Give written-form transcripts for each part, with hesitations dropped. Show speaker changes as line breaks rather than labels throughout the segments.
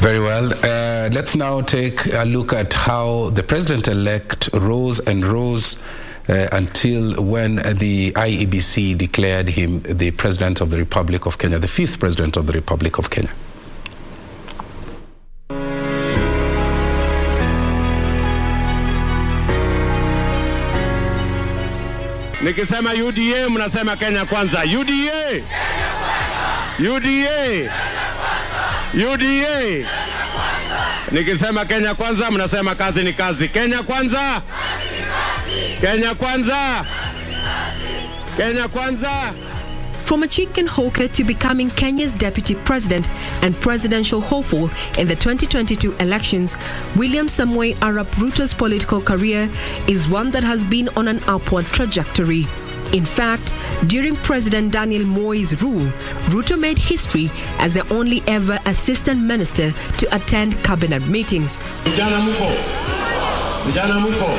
Very well. Let's now take a look at how the president-elect rose and rose until when the IEBC declared him the President of the Republic of Kenya, the 5th President of the Republic of Kenya.
Nikisema UDA, mnasema Kenya kwanza. UDA! UDA! UDA! Nikisema Kenya kwanza, mnasema kazi ni kazi. Kenya kwanza! Kenya kwanza! Kenya kwanza!
From a chicken hawker to becoming Kenya's deputy president and presidential hopeful in the 2022 elections, Williamsamoei Arap Ruto's political career is one that has been on an upward trajectory. In fact, during President Daniel Moi's rule, Ruto made history as the only ever assistant minister to attend cabinet meetings.
Vijana muko. Vijana muko.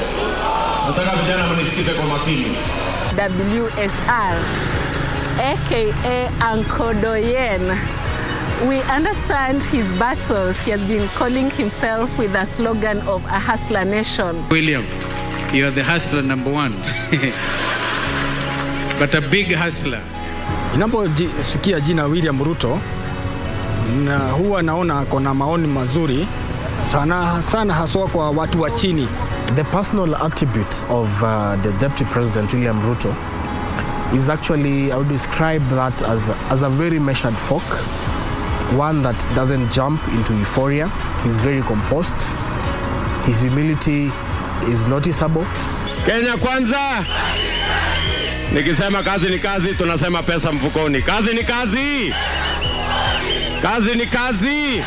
Nataka vijana mnisikize kwa makini.
WSR, aka Uncle Doyen. We understand his battles. He has been calling himself with a slogan of a hustler nation.
William, you're the hustler number one. But a big hustler.
Ninaposikia jina William Ruto, na huwa naona kona maoni mazuri sana haswa kwa watu wa chini.
The personal attributes of the Deputy President William Ruto is actually, I would describe that as a very measured folk, one that doesn't jump into euphoria. He's very composed. His humility is noticeable.
Kenya kwanza! Nikisema kazi ni kazi, tunasema pesa mfukoni. Kazi ni kazi! Kazi ni kazi!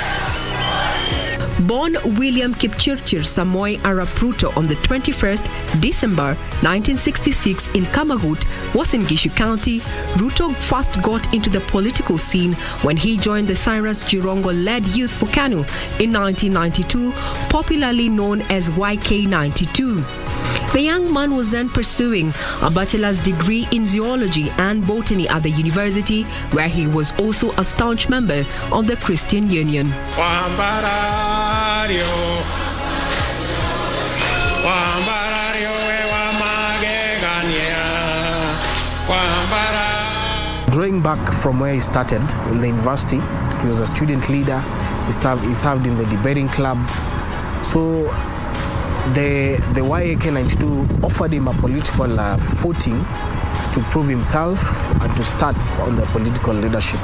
Born William Kipchirchir Samoei Arap Ruto on the 21st December 1966 in Kamagut, Uasin Gishu County, Ruto first got into the political scene when he joined the Cyrus Jirongo-led Youth for KANU in 1992, popularly known as YK92. The young man was then pursuing a bachelor's degree in zoology and botany at the university, where he was also a staunch member of the Christian Union.
Drawing back from where he started in the university, he was a student leader, he served in the debating club. So the YK92 offered him a political footing to prove himself and to start on the political leadership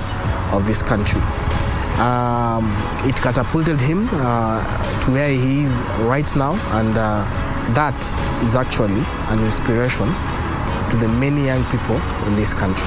of this country. It catapulted him to where he is right now, and that is actually an inspiration to the many young people in this country.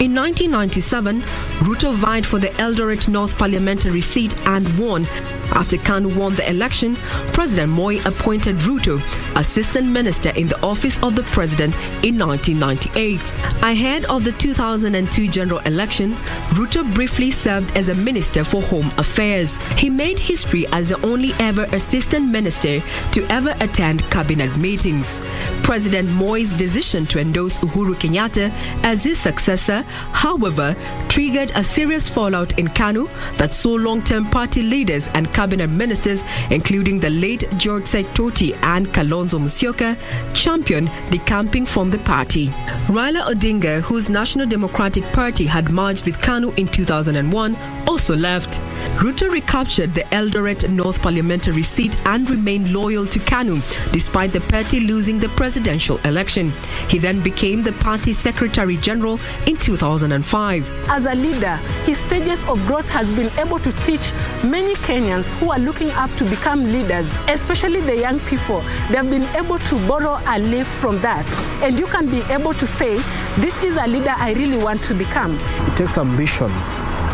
In 1997, Ruto vied for the Eldoret North parliamentary seat and won. After KANU won the election, President Moi appointed Ruto assistant minister in the office of the president in 1998. Ahead of the 2002 general election, Ruto briefly served as a minister for home affairs. He made history as the only ever assistant minister to ever attend cabinet meetings. President Moi's decision to endorse Uhuru Kenyatta as his successor, however, triggered a serious fallout in KANU that saw long-term party leaders and cabinet ministers, including the late George Saitoti and Kalonzo Musyoka, champion decamping from the party. Raila Odinga, whose National Democratic Party had merged with KANU in 2001, also left. Ruto recaptured the Eldoret North parliamentary seat and remained loyal to KANU despite the party losing the presidential election. He then became the party secretary general in 2005.
As a leader, his stages of growth has been able to teach many Kenyans who are looking up to become leaders, especially the young people. They have been able to borrow a leaf from that. And you can be able to say, this is a leader I really want to become.
It takes ambition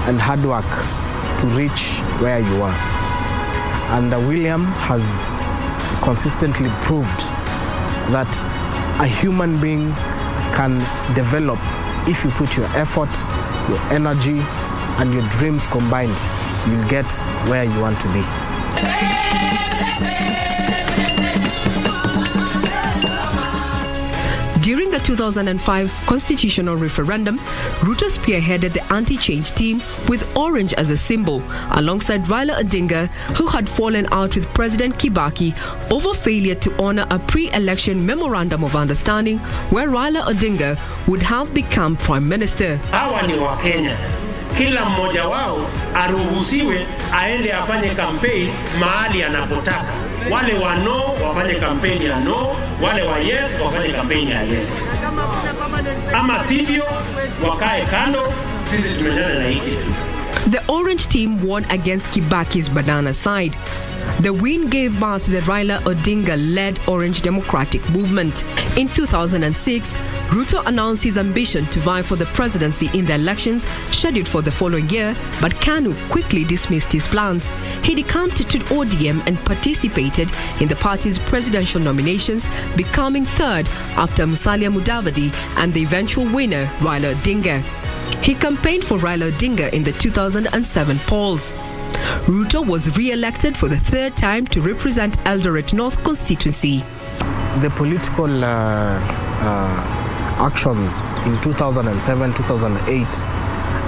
and hard work to reach where you are. And William has consistently proved that a human being can develop if you put your effort, your energy, and your dreams combined. You'll get where you want to be.
During the 2005 constitutional referendum, Ruto spearheaded the anti-change team with orange as a symbol, alongside Raila Odinga, who had fallen out with President Kibaki over failure to honor a pre-election memorandum of understanding where Raila Odinga would have become Prime Minister.
Hawa ni wa Kenya. Kila mmoja wao aruhusiwe aende afanye kampeni mahali anapotaka. Wale wa no wafanye kampeni ya no, wale wa yes wafanye kampeni ya yes. Ama sivyo wakae kando, sisi tumenyana na hiki.
The orange team won against Kibaki's banana side. The win gave birth to the Raila Odinga-led Orange Democratic Movement. In 2006, Ruto announced his ambition to vie for the presidency in the elections scheduled for the following year, but KANU quickly dismissed his plans. He decamped to ODM and participated in the party's presidential nominations, becoming third after Musalia Mudavadi and the eventual winner, Raila Odinga. He campaigned for Raila Odinga in the 2007 polls. Ruto was re-elected for the third time to represent Eldoret North constituency.
The political actions in 2007-2008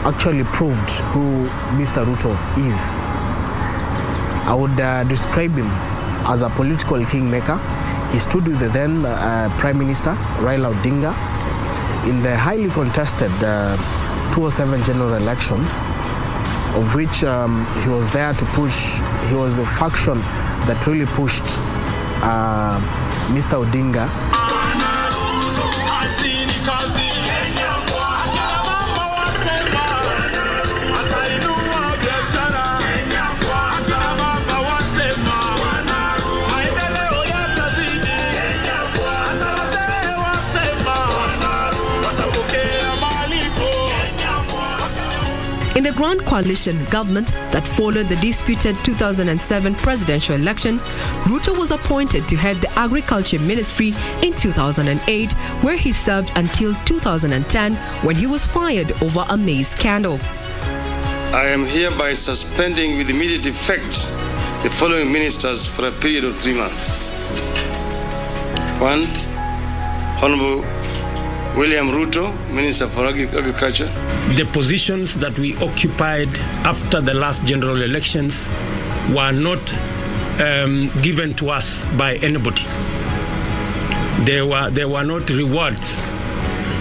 actually proved who Mr. Ruto is. I would describe him as a political kingmaker. He stood with the then Prime Minister Raila Odinga in the highly contested 2007 general elections, of which he was there to push. He was the faction that really pushed Mr. Odinga.
In the Grand Coalition government that followed the disputed 2007 presidential election, Ruto was appointed to head the Agriculture Ministry in 2008, where he served until 2010 when he was fired over a maize scandal.
I am hereby suspending with immediate effect the following ministers for a period of 3 months. 1. Honorable William Ruto, Minister for Agriculture.
The positions that we occupied after the last general elections were not given to us by anybody. They were not rewards.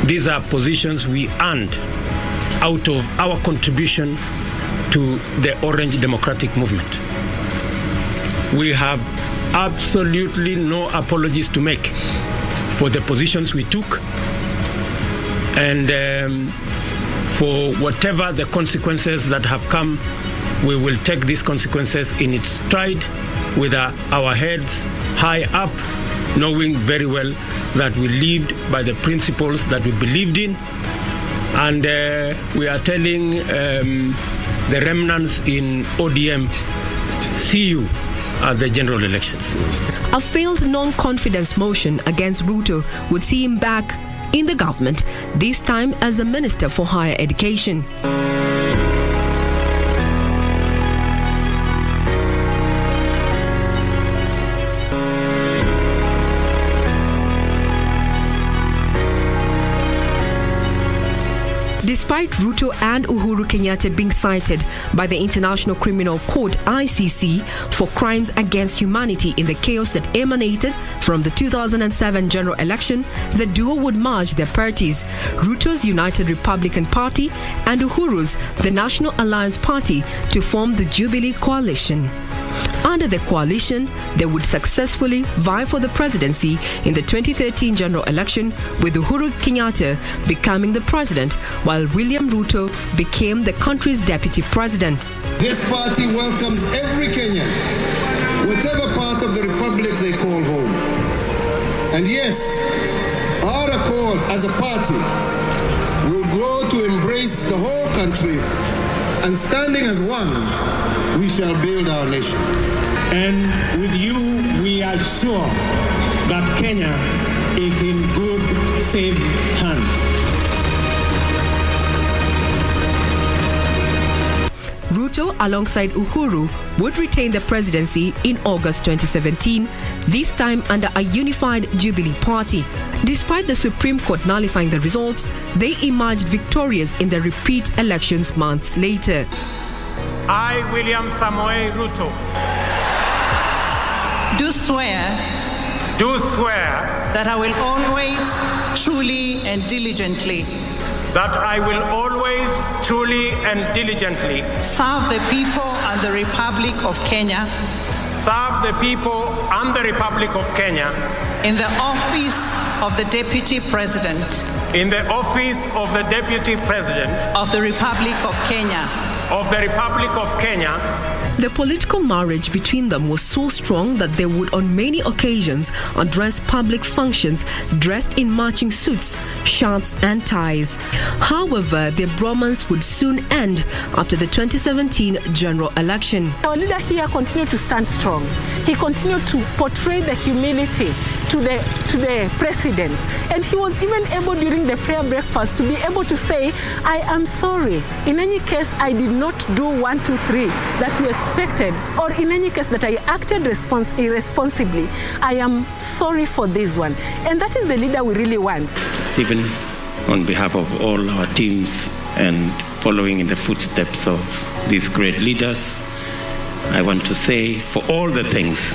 These are positions we earned out of our contribution to the Orange Democratic Movement. We have absolutely no apologies to make for the positions we took, and for whatever the consequences that have come, we will take these consequences in its stride with our heads high up, knowing very well that we lived by the principles that we believed in. And we are telling the remnants in ODM, see you at the general elections.
A failed non-confidence motion against Ruto would see him back in the government, this time as the Minister for Higher Education. Despite Ruto and Uhuru Kenyatta being cited by the International Criminal Court (ICC) for crimes against humanity in the chaos that emanated from the 2007 general election, the duo would merge their parties, Ruto's United Republican Party and Uhuru's the National Alliance Party, to form the Jubilee Coalition. Under the coalition, they would successfully vie for the presidency in the 2013 general election, with Uhuru Kenyatta becoming the president, while William Ruto became the country's deputy president.
This party welcomes every Kenyan, whatever part of the republic they call home. And yes, our accord as a party will grow to embrace the whole country, and standing as one, we shall build our nation.
And with you, we are sure that Kenya is in good, safe hands.
Ruto, alongside Uhuru, would retain the presidency in August 2017, this time under a unified Jubilee Party. Despite the Supreme Court nullifying the results, they emerged victorious in the repeat elections months later.
I, Williamsamoei Ruto,
do swear that I will always, truly and diligently serve the people and the Republic of Kenya in the office of the Deputy President of the Republic of Kenya.
The political marriage between them was so strong that they would on many occasions address public functions dressed in matching suits, shirts and ties. However, their bromance would soon end after the 2017 general election.
Our leader here continued to stand strong. He continued to portray the humility to the president. And he was even able during the prayer breakfast to be able to say, I am sorry. In any case, I did not do 1, 2, 3 that you expected, or in any case that I acted irresponsibly. I am sorry for this one. And that is the leader we really want.
Even on behalf of all our teams and following in the footsteps of these great leaders, I want to say for all the things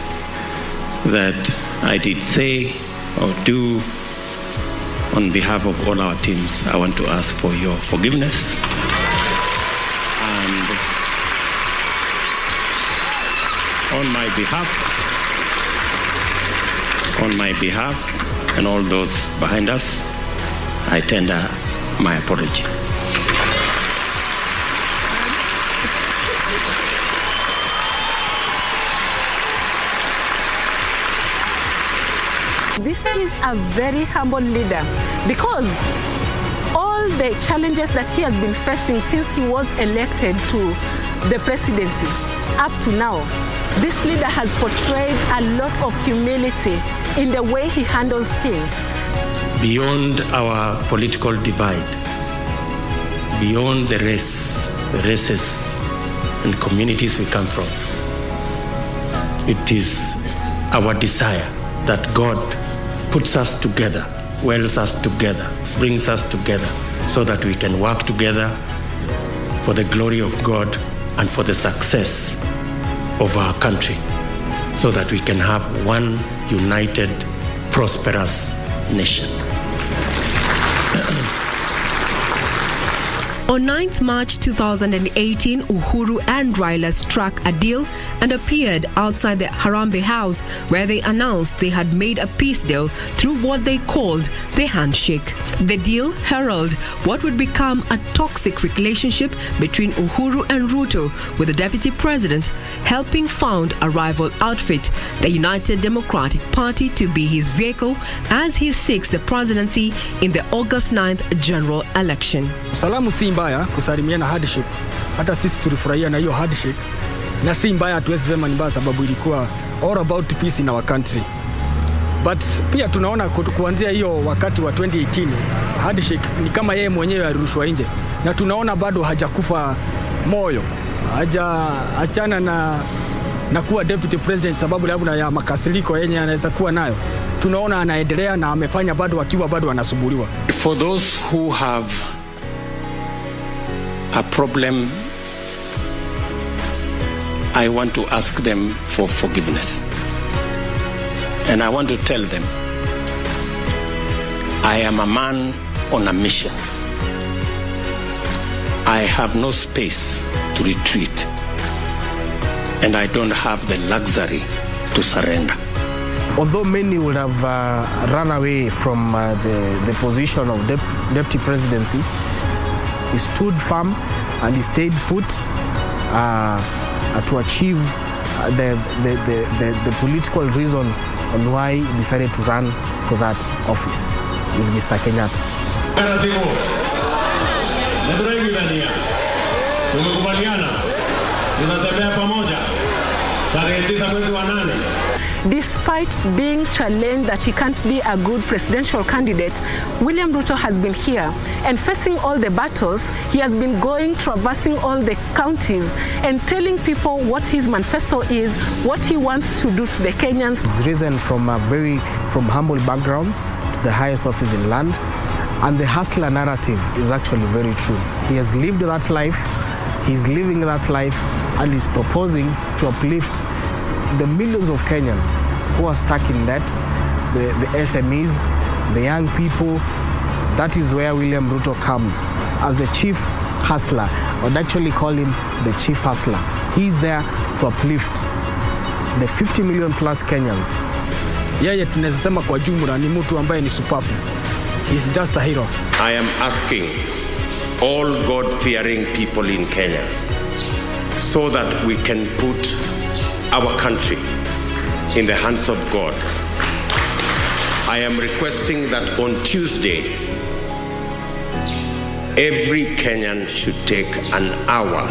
that I did say or do on behalf of all our teams, I want to ask for your forgiveness. And on my behalf and all those behind us, I tender my apology.
This is a very humble leader because all the challenges that he has been facing since he was elected to the presidency up to now, this leader has portrayed a lot of humility in the way he handles things.
Beyond our political divide, beyond the races and communities we come from, it is our desire that God puts us together, welds us together, brings us together, so that we can work together for the glory of God and for the success of our country, so that we can have one united, prosperous nation.
On 9th March 2018, Uhuru and Raila struck a deal and appeared outside the Harambee House, where they announced they had made a peace deal through what they called the handshake. The deal heralded what would become a toxic relationship between Uhuru and Ruto, with the deputy president helping found a rival outfit, the United Democratic Party, to be his vehicle as he seeks the presidency in the August 9th general election.
Salamu si mbaya kusalimiana handshake. Hata sisi tulifurahia na hiyo handshake. Na si mbaya, hatuwezi sema ni mbaya sababu ilikuwa all about peace in our country. But pia tunaona kuanzia hiyo wakati wa 2018 handshake ni kama yeye mwenyewe alirushwa nje. Na tunaona bado hajakufa moyo. Hajaachana na kuwa deputy president sababu labda ya makasiriko yenye anaweza kuwa nayo. Tunaona anaendelea na amefanya bado akiwa bado anasumbuliwa.
For those who have a problem, I want to ask them for forgiveness. And I want to tell them, I am a man on a mission. I have no space to retreat. And I don't have the luxury to surrender.
Although many would have run away from the position of deputy presidency, he stood firm and he stayed put to achieve the political reasons on why he decided to run for that office with Mr. Kenyatta.
Despite being challenged that he can't be a good presidential candidate, William Ruto has been here and facing all the battles. He has been going, traversing all the counties and telling people what his manifesto is, what he wants to do to the Kenyans.
He's risen from humble backgrounds to the highest office in land, and the hustler narrative is actually very true. He has lived that life, he's living that life, and he's proposing to uplift the millions of Kenyans who are stuck in debt, the SMEs, the young people. That is where William Ruto comes as the chief hustler. I would actually call him the chief hustler. He's there to uplift the 50 million plus Kenyans.
Yeye tunaweza sema kwa jumla ni mtu ambaye ni superfu. He's just a hero.
I am asking all God-fearing people in Kenya so that we can put our country in the hands of God. I am requesting that on Tuesday, every Kenyan should take an hour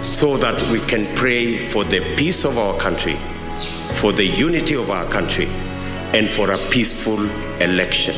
so that we can pray for the peace of our country, for the unity of our country, and for a peaceful election.